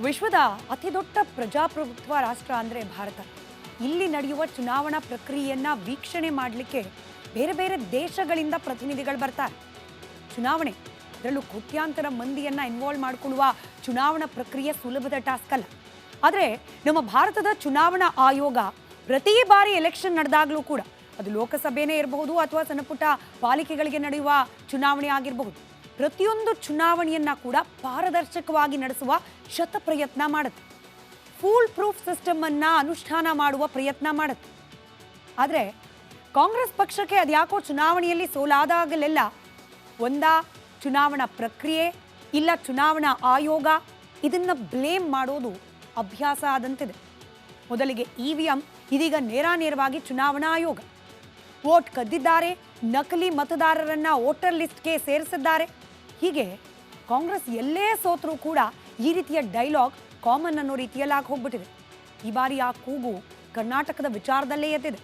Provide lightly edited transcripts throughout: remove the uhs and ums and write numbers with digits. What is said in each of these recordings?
ವಿಶ್ವದ ಅತಿದೊಡ್ಡ ಪ್ರಜಾಪ್ರಭುತ್ವ ರಾಷ್ಟ್ರ ಅಂದರೆ ಭಾರತ. ಇಲ್ಲಿ ನಡೆಯುವ ಚುನಾವಣಾ ಪ್ರಕ್ರಿಯೆಯನ್ನು ವೀಕ್ಷಣೆ ಮಾಡಲಿಕ್ಕೆ ಬೇರೆ ಬೇರೆ ದೇಶಗಳಿಂದ ಪ್ರತಿನಿಧಿಗಳು ಬರ್ತಾರೆ. ಚುನಾವಣೆ, ಅದರಲ್ಲೂ ಕೋಟ್ಯಾಂತರ ಮಂದಿಯನ್ನು ಇನ್ವಾಲ್ವ್ ಮಾಡಿಕೊಳ್ಳುವ ಚುನಾವಣಾ ಪ್ರಕ್ರಿಯೆ ಸುಲಭದ ಟಾಸ್ಕ್ ಅಲ್ಲ. ಆದರೆ ನಮ್ಮ ಭಾರತದ ಚುನಾವಣಾ ಆಯೋಗ ಪ್ರತಿ ಬಾರಿ ಎಲೆಕ್ಷನ್ ನಡೆದಾಗಲೂ ಕೂಡ, ಅದು ಲೋಕಸಭೆನೇ ಇರಬಹುದು ಅಥವಾ ಸಣ್ಣಪುಟ್ಟ ಪಾಲಿಕೆಗಳಿಗೆ ನಡೆಯುವ ಚುನಾವಣೆ ಆಗಿರಬಹುದು, ಪ್ರತಿಯೊಂದು ಚುನಾವಣೆಯನ್ನ ಕೂಡ ಪಾರದರ್ಶಕವಾಗಿ ನಡೆಸುವ ಶತ ಪ್ರಯತ್ನ ಮಾಡುತ್ತೆ. ಫೂಲ್ ಪ್ರೂಫ್ ಸಿಸ್ಟಮ್ ಅನ್ನ ಅನುಷ್ಠಾನ ಮಾಡುವ ಪ್ರಯತ್ನ ಮಾಡುತ್ತೆ. ಆದರೆ ಕಾಂಗ್ರೆಸ್ ಪಕ್ಷಕ್ಕೆ ಅದ್ಯಾಕೋ ಚುನಾವಣೆಯಲ್ಲಿ ಸೋಲಾದಾಗಲೆಲ್ಲ ಒಂದಾ ಚುನಾವಣಾ ಪ್ರಕ್ರಿಯೆ ಇಲ್ಲ ಚುನಾವಣಾ ಆಯೋಗ, ಇದನ್ನ ಬ್ಲೇಮ್ ಮಾಡೋದು ಅಭ್ಯಾಸ ಆದಂತಿದೆ. ಮೊದಲಿಗೆ EVM, ಇದೀಗ ನೇರವಾಗಿ ಚುನಾವಣಾ ಆಯೋಗ. ವೋಟ್ ಕದ್ದಿದ್ದಾರೆ, ನಕಲಿ ಮತದಾರರನ್ನ ವೋಟರ್ ಲಿಸ್ಟ್ಗೆ ಸೇರಿಸಿದ್ದಾರೆ. ಹೀಗೆ ಕಾಂಗ್ರೆಸ್ ಎಲ್ಲೇ ಸೋತ್ರೂ ಕೂಡ ಈ ರೀತಿಯ ಡೈಲಾಗ್ ಕಾಮನ್ ಅನ್ನೋ ರೀತಿಯಲ್ಲಿ ಆಗಿ ಹೋಗ್ಬಿಟ್ಟಿದೆ. ಈ ಬಾರಿ ಆ ಕೂಗು ಕರ್ನಾಟಕದ ವಿಚಾರದಲ್ಲೇ ಎದ್ದಿದೆ.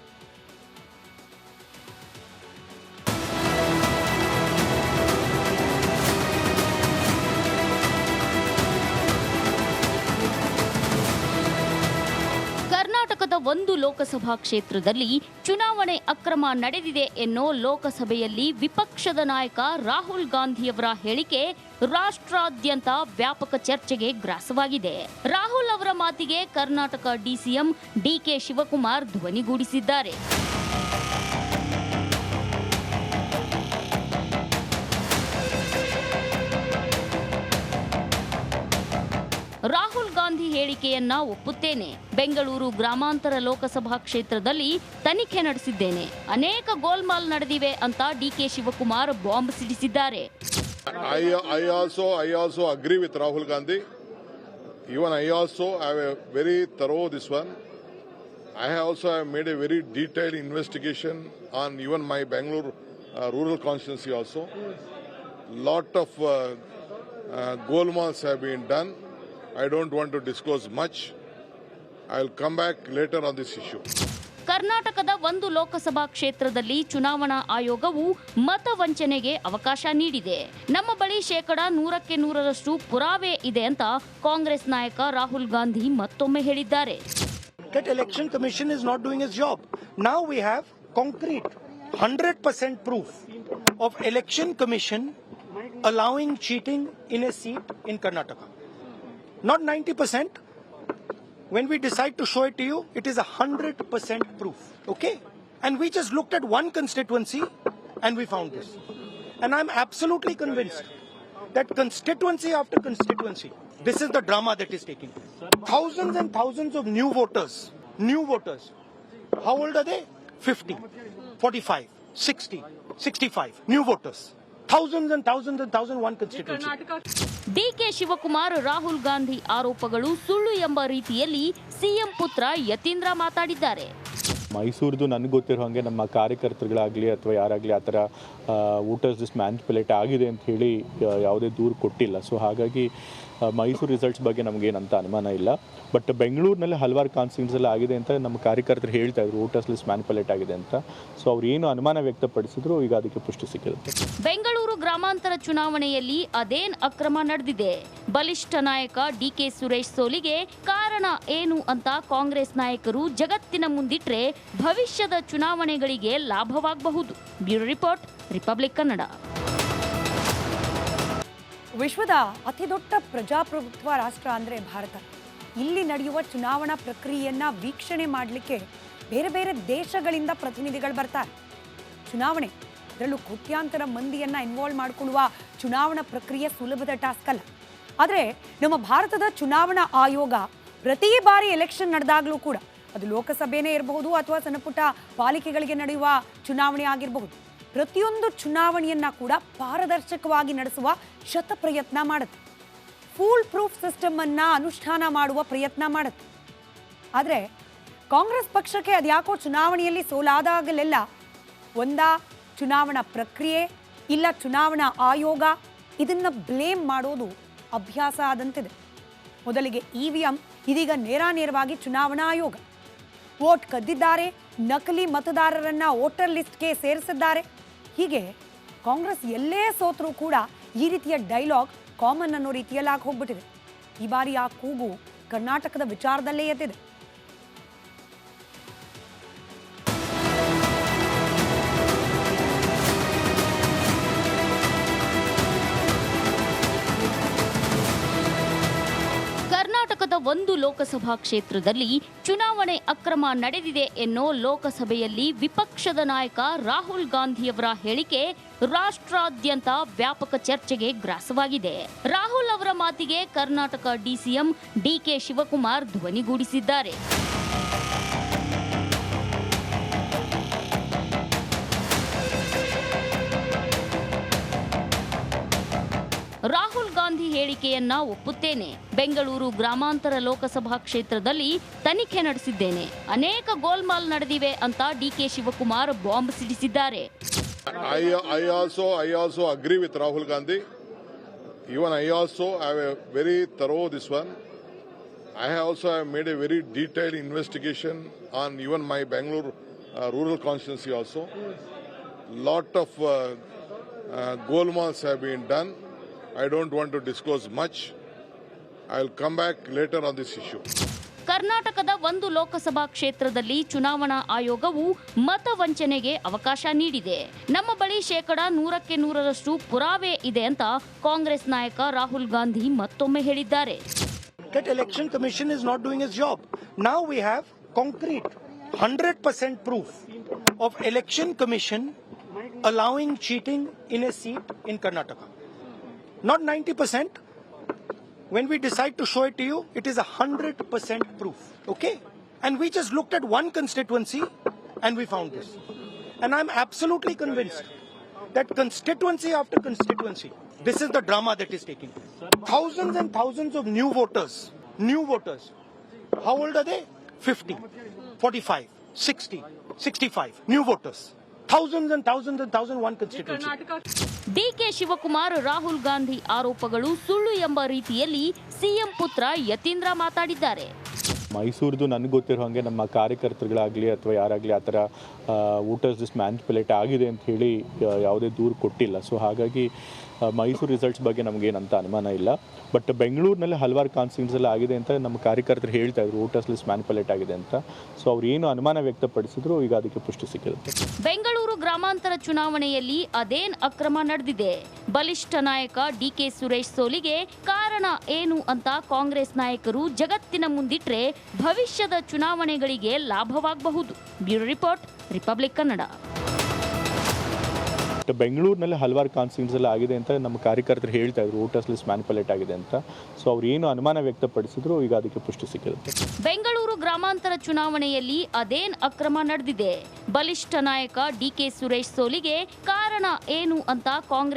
ಕರ್ನಾಟಕದ ಒಂದು ಲೋಕಸಭಾ ಕ್ಷೇತ್ರದಲ್ಲಿ ಚುನಾವಣೆ ಅಕ್ರಮ ನಡೆದಿದೆ ಎನ್ನೋ ಲೋಕಸಭೆಯಲ್ಲಿ ವಿಪಕ್ಷದ ನಾಯಕ ರಾಹುಲ್ ಗಾಂಧಿಯವರ ಹೇಳಿಕೆ ರಾಷ್ಟ್ರಾದ್ಯಂತ ವ್ಯಾಪಕ ಚರ್ಚೆಗೆ ಗ್ರಾಸವಾಗಿದೆ. ರಾಹುಲ್ ಅವರ ಮಾತಿಗೆ ಕರ್ನಾಟಕ DCM DK ಶಿವಕುಮಾರ್ ಧ್ವನಿಗೂಡಿಸಿದ್ದಾರೆ. ರಾಹುಲ್ ಗಾಂಧಿ ಹೇಳಿಕೆಯನ್ನ ಒಪ್ಪುತ್ತೇನೆ. ಬೆಂಗಳೂರು ಗ್ರಾಮಾಂತರ ಲೋಕಸಭಾ ಕ್ಷೇತ್ರದಲ್ಲಿ ತನಿಖೆ ನಡೆಸಿದ್ದೇನೆ. ಅನೇಕ ಗೋಲ್ಮಾಲ್ ನಡೆದಿವೆ ಅಂತ DK ಶಿವಕುಮಾರ್ ಬಾಂಬ್ ಸಿಡಿಸಿದ್ದಾರೆ. I also agree with Rahul Gandhi. Even I also have a very thorough this one. I also have made a very detailed investigation on even my Bangalore rural constituency also. Lot of golmals have been done. I don't want to disclose much. I'll come back later on this issue. ಕರ್ನಾಟಕದ ಒಂದು ಲೋಕಸಭಾ ಕ್ಷೇತ್ರದಲ್ಲಿ ಚುನಾವಣಾ ಆಯೋಗವು ಮತ ವಂಚನೆಗೆ ಅವಕಾಶ ನೀಡಿದೆ. ನಮ್ಮ ಬಳಿ 100% ಪುರಾವೆ ಇದೆ ಅಂತ ಕಾಂಗ್ರೆಸ್ ನಾಯಕ ರಾಹುಲ್ ಗಾಂಧಿ ಮತ್ತೊಮ್ಮೆ ಹೇಳಿದ್ದಾರೆ. That election commission is not doing its job. Now we have concrete 100% proof of election commission allowing cheating in a seat in Karnataka. Not 90%. When we decide to show it to you, it is 100% proof. Okay? And we just looked at one constituency and we found this. And I'm absolutely convinced that constituency after constituency, this is the drama that is taking place. Thousands and thousands of new voters. How old are they? 50, 45, 60, 65 new voters. Thousands and thousands and thousands, one constituency. DK Shivakumar Rahul Gandhi ಆರೋಪಗಳು ಸುಳ್ಳು ಎಂಬ ರೀತಿಯಲ್ಲಿ CM ಪುತ್ರ ಯತೀಂದ್ರ ಮಾತಾಡಿದ್ದಾರೆ. ಮೈಸೂರದು ನನಗೆ ಗೊತ್ತಿರೋ ಹಾಗೆ ನಮ್ಮ ಕಾರ್ಯಕರ್ತರುಗಳಾಗಲಿ ಅಥವಾ ಯಾರಾಗಲಿ ಆ ಥರ ವೋಟರ್ಸ್ ಲಿಸ್ಟ್ ಮ್ಯಾನಿಪುಲೇಟ್ ಆಗಿದೆ ಅಂತ ಹೇಳಿ ಯಾವುದೇ ದೂರು ಕೊಟ್ಟಿಲ್ಲ. ಸೊ ಹಾಗಾಗಿ ಮೈಸೂರು ರಿಸಲ್ಟ್ಸ್ ಬಗ್ಗೆ ನಮಗೇನಂತ ಅನುಮಾನ ಇಲ್ಲ. ಬಟ್ ಬೆಂಗಳೂರಿನಲ್ಲಿ ಹಲವಾರು ಕಾನ್ಸ್ಟಿಟ್ಯೂನ್ಸಿಯಲ್ಲಿ ಆಗಿದೆ ಅಂತ ನಮ್ಮ ಕಾರ್ಯಕರ್ತರು ಹೇಳ್ತಾ ಇದ್ರು, ವೋಟರ್ಸ್ ಲಿಸ್ಟ್ ಮ್ಯಾನಿಪುಲೇಟ್ ಆಗಿದೆ ಅಂತ. ಸೊ ಅವ್ರು ಏನು ಅನುಮಾನ ವ್ಯಕ್ತಪಡಿಸಿದ್ರು, ಈಗ ಅದಕ್ಕೆ ಪುಷ್ಟಿ ಸಿಕ್ಕಿರುತ್ತೆ. ಬೆಂಗಳೂರು ಗ್ರಾಮಾಂತರ ಚುನಾವಣೆಯಲ್ಲಿ ಅದೇನ್ ಅಕ್ರಮ ನಡೆದಿದೆ? ಬಲಿಷ್ಠ ನಾಯಕ DK ಸುರೇಶ್ ಸೋಲಿಗೆ ಕಾರಣ ಏನು ಅಂತ ಕಾಂಗ್ರೆಸ್ ನಾಯಕರು ಜಗತ್ತಿನ ಮುಂದಿಟ್ರೆ ಭವಿಷ್ಯದ ಚುನಾವಣೆಗಳಿಗೆ ಲಾಭವಾಗಬಹುದು. Bureau report, Republic Kannada. ವಿಶ್ವದ ಅತಿದೊಡ್ಡ ಪ್ರಜಾಪ್ರಭುತ್ವ ರಾಷ್ಟ್ರ ಅಂದರೆ ಭಾರತ. ಇಲ್ಲಿ ನಡೆಯುವ ಚುನಾವಣಾ ಪ್ರಕ್ರಿಯೆಯನ್ನು ವೀಕ್ಷಣೆ ಮಾಡಲಿಕ್ಕೆ ಬೇರೆ ಬೇರೆ ದೇಶಗಳಿಂದ ಪ್ರತಿನಿಧಿಗಳು ಬರ್ತಾರೆ. ಚುನಾವಣೆ, ಅದರಲ್ಲೂ ಕೋಟ್ಯಾಂತರ ಮಂದಿಯನ್ನು ಇನ್ವಾಲ್ವ್ ಮಾಡಿಕೊಳ್ಳುವ ಚುನಾವಣಾ ಪ್ರಕ್ರಿಯೆ ಸುಲಭದ ಟಾಸ್ಕ್ ಅಲ್ಲ. ಆದರೆ ನಮ್ಮ ಭಾರತದ ಚುನಾವಣಾ ಆಯೋಗ ಪ್ರತಿ ಬಾರಿ ಎಲೆಕ್ಷನ್ ನಡೆದಾಗಲೂ ಕೂಡ, ಅದು ಲೋಕಸಭೆನೇ ಇರಬಹುದು ಅಥವಾ ಸಣ್ಣಪುಟ್ಟ ಪಾಲಿಕೆಗಳಿಗೆ ನಡೆಯುವ ಚುನಾವಣೆ ಆಗಿರಬಹುದು, ಪ್ರತಿಯೊಂದು ಚುನಾವಣೆಯನ್ನ ಕೂಡ ಪಾರದರ್ಶಕವಾಗಿ ನಡೆಸುವ ಶತ ಪ್ರಯತ್ನ ಮಾಡುತ್ತೆ. ಫೂಲ್ ಪ್ರೂಫ್ ಸಿಸ್ಟಮ್ ಅನ್ನ ಅನುಷ್ಠಾನ ಮಾಡುವ ಪ್ರಯತ್ನ ಮಾಡುತ್ತೆ. ಆದರೆ ಕಾಂಗ್ರೆಸ್ ಪಕ್ಷಕ್ಕೆ ಅದ್ಯಾಕೋ ಚುನಾವಣೆಯಲ್ಲಿ ಸೋಲಾದಾಗಲೆಲ್ಲ ಒಂದಾ ಚುನಾವಣಾ ಪ್ರಕ್ರಿಯೆ ಇಲ್ಲ ಚುನಾವಣಾ ಆಯೋಗ, ಇದನ್ನ ಬ್ಲೇಮ್ ಮಾಡೋದು ಅಭ್ಯಾಸ ಆದಂತಿದೆ. ಮೊದಲಿಗೆ EVM, ಇದೀಗ ನೇರವಾಗಿ ಚುನಾವಣಾ ಆಯೋಗ. ವೋಟ್ ಕದ್ದಿದ್ದಾರೆ, ನಕಲಿ ಮತದಾರರನ್ನ ವೋಟರ್ ಲಿಸ್ಟ್ಗೆ ಸೇರಿಸಿದ್ದಾರೆ. ಹೀಗೆ ಕಾಂಗ್ರೆಸ್ ಎಲ್ಲೇ ಸೋತ್ರೂ ಕೂಡ ಈ ರೀತಿಯ ಡೈಲಾಗ್ ಕಾಮನ್ ಅನ್ನೋ ರೀತಿಯಲ್ಲಿ ಆಗಿ ಹೋಗ್ಬಿಟ್ಟಿದೆ. ಈ ಬಾರಿ ಆ ಕೂಗು ಕರ್ನಾಟಕದ ವಿಚಾರದಲ್ಲೇ ಎದ್ದಿದೆ. ಕರ್ನಾಟಕದ ಒಂದು ಲೋಕಸಭಾ ಕ್ಷೇತ್ರದಲ್ಲಿ ಚುನಾವಣೆ ಅಕ್ರಮ ನಡೆದಿದೆ ಎನ್ನೋ ಲೋಕಸಭೆಯಲ್ಲಿ ವಿಪಕ್ಷದ ನಾಯಕ ರಾಹುಲ್ ಗಾಂಧಿಯವರ ಹೇಳಿಕೆ ರಾಷ್ಟ್ರಾದ್ಯಂತ ವ್ಯಾಪಕ ಚರ್ಚೆಗೆ ಗ್ರಾಸವಾಗಿದೆ. ರಾಹುಲ್ ಅವರ ಮಾತಿಗೆ ಕರ್ನಾಟಕ ಡಿಸಿಎಂ ಡಿಕೆ ಶಿವಕುಮಾರ್ ಧ್ವನಿಗೂಡಿಸಿದ್ದಾರೆ. ರಾಹುಲ್ ಗಾಂಧಿ ಹೇಳಿಕೆಯನ್ನ ಒಪ್ಪುತ್ತೇನೆ. ಬೆಂಗಳೂರು ಗ್ರಾಮಾಂತರ ಲೋಕಸಭಾ ಕ್ಷೇತ್ರದಲ್ಲಿ ತನಿಖೆ ನಡೆಸಿದ್ದೇನೆ. ಅನೇಕ ಗೋಲ್ಮಾಲ್ ನಡೆದಿವೆ ಅಂತ ಡಿಕೆ ಶಿವಕುಮಾರ್ ಬಾಂಬ್ ಸಿಡಿಸಿದ್ದಾರೆ. I also agree with Rahul Gandhi. Even I also have a very thorough this one. I also have made a very detailed investigation on even my Bangalore rural constituency also. Lot of golmals have been done. I don't want to disclose much. I'll come back later on this issue. ಕರ್ನಾಟಕದ ಒಂದು ಲೋಕಸಭಾ ಕ್ಷೇತ್ರದಲ್ಲಿ ಚುನಾವಣಾ ಆಯೋಗವು ಮತ ವಂಚನೆಗೆ ಅವಕಾಶ ನೀಡಿದೆ. ನಮ್ಮ ಬಳಿ 100% ಪುರಾವೆ ಇದೆ ಅಂತ ಕಾಂಗ್ರೆಸ್ ನಾಯಕ ರಾಹುಲ್ ಗಾಂಧಿ ಮತ್ತೊಮ್ಮೆ ಹೇಳಿದ್ದಾರೆ. That election commission is not doing its job. Now we have concrete 100% proof of election commission allowing cheating in a seat in Karnataka. Not 90%. When we decide to show it to you, it is 100% proof. Okay? And we just looked at one constituency and we found this. And I'm absolutely convinced that constituency after constituency, this is the drama that is taking place. Thousands and thousands of new voters. How old are they? 50, 45, 60, 65. New voters. Thousands and thousands and thousands, one constituency. DK Shivakumar Rahul Gandhi ಆರೋಪಗಳು ಸುಳ್ಳು ಎಂಬ ರೀತಿಯಲ್ಲಿ CM ಪುತ್ರ ಯತೀಂದ್ರ ಮಾತಾಡಿದ್ದಾರೆ. ಮೈಸೂರದು ನನಗೆ ಗೊತ್ತಿರೋ ಹಾಗೆ ನಮ್ಮ ಕಾರ್ಯಕರ್ತರುಗಳಾಗಲಿ ಅಥವಾ ಯಾರಾಗಲಿ ಆ ಥರ ವೋಟರ್ಸ್ ಲಿಸ್ಟ್ ಮ್ಯಾನಿಪುಲೇಟ್ ಆಗಿದೆ ಅಂತ ಹೇಳಿ ಯಾವುದೇ ದೂರು ಕೊಟ್ಟಿಲ್ಲ. ಸೊ ಹಾಗಾಗಿ ಮೈಸೂರು ರಿಸಲ್ಟ್ಸ್ ಬಗ್ಗೆ ನಮಗೇನಂತ ಅನುಮಾನ ಇಲ್ಲ. ಬಟ್ ಬೆಂಗಳೂರಿನಲ್ಲಿ ಹಲವಾರು ಕಾನ್ಸ್ಟಿಟ್ಯೂನ್ಸಲ್ಲಿ ಆಗಿದೆ ಅಂತ ನಮ್ಮ ಕಾರ್ಯಕರ್ತರು ಹೇಳ್ತಾ ಇದ್ರು, ವೋಟರ್ಸ್ ಲಿಸ್ಟ್ ಮ್ಯಾನಿಪುಲೇಟ್ ಆಗಿದೆ ಅಂತ. ಸೊ ಅವ್ರು ಏನು ಅನುಮಾನ ವ್ಯಕ್ತಪಡಿಸಿದ್ರು, ಈಗ ಅದಕ್ಕೆ ಪುಷ್ಟಿ ಸಿಕ್ಕಿರುತ್ತೆ. ಬೆಂಗಳೂರು ಗ್ರಾಮಾಂತರ ಚುನಾವಣೆಯಲ್ಲಿ ಅದೇನ್ ಅಕ್ರಮ ನಡೆದಿದೆ? ಬಲಿಷ್ಠ ನಾಯಕ ಡಿಕೆ ಸುರೇಶ್ ಸೋಲಿಗೆ ಕಾರಣ ಏನು ಅಂತ ಕಾಂಗ್ರೆಸ್ ನಾಯಕರು ಜಗತ್ತಿನ ಮುಂದಿಟ್ರೆ ಭವಿಷ್ಯದ ಚುನಾವಣೆಗಳಿಗೆ ಲಾಭವಾಗಬಹುದು. Bureau report, Republic Kannada. ಬೆಂಗಳೂರಿನಲ್ಲಿ ಹಲವಾರು ಕಾನ್ಸ್ಟಿಟ್ಯೂನ್ಸಲ್ಲಿ ಆಗಿದೆ ಅಂತ ನಮ್ಮ ಕಾರ್ಯಕರ್ತರು ಹೇಳ್ತಾ ಇದ್ರು, ವೋಟರ್ಸ್ ಲಿಸ್ಟ್ ಮ್ಯಾನಿಪುಲೇಟ್ ಆಗಿದೆ ಅಂತ. ಸೊ ಅವ್ರು ಏನು ಅನುಮಾನ ವ್ಯಕ್ತಪಡಿಸಿದ್ರು, ಈಗ ಅದಕ್ಕೆ ಪುಷ್ಟಿ ಸಿಕ್ಕಿರುತ್ತೆ. ಬೆಂಗಳೂರು ಗ್ರಾಮಾಂತರ ಚುನಾವಣೆಯಲ್ಲಿ ಅದೇನ್ ಅಕ್ರಮ ನಡೆದಿದೆ? ಬಲಿಷ್ಠ ನಾಯಕ ಡಿಕೆ ಸುರೇಶ್ ಸೋಲಿಗೆ ಕಾರಣ ಏನು ಅಂತ ಕಾಂಗ್ರೆಸ್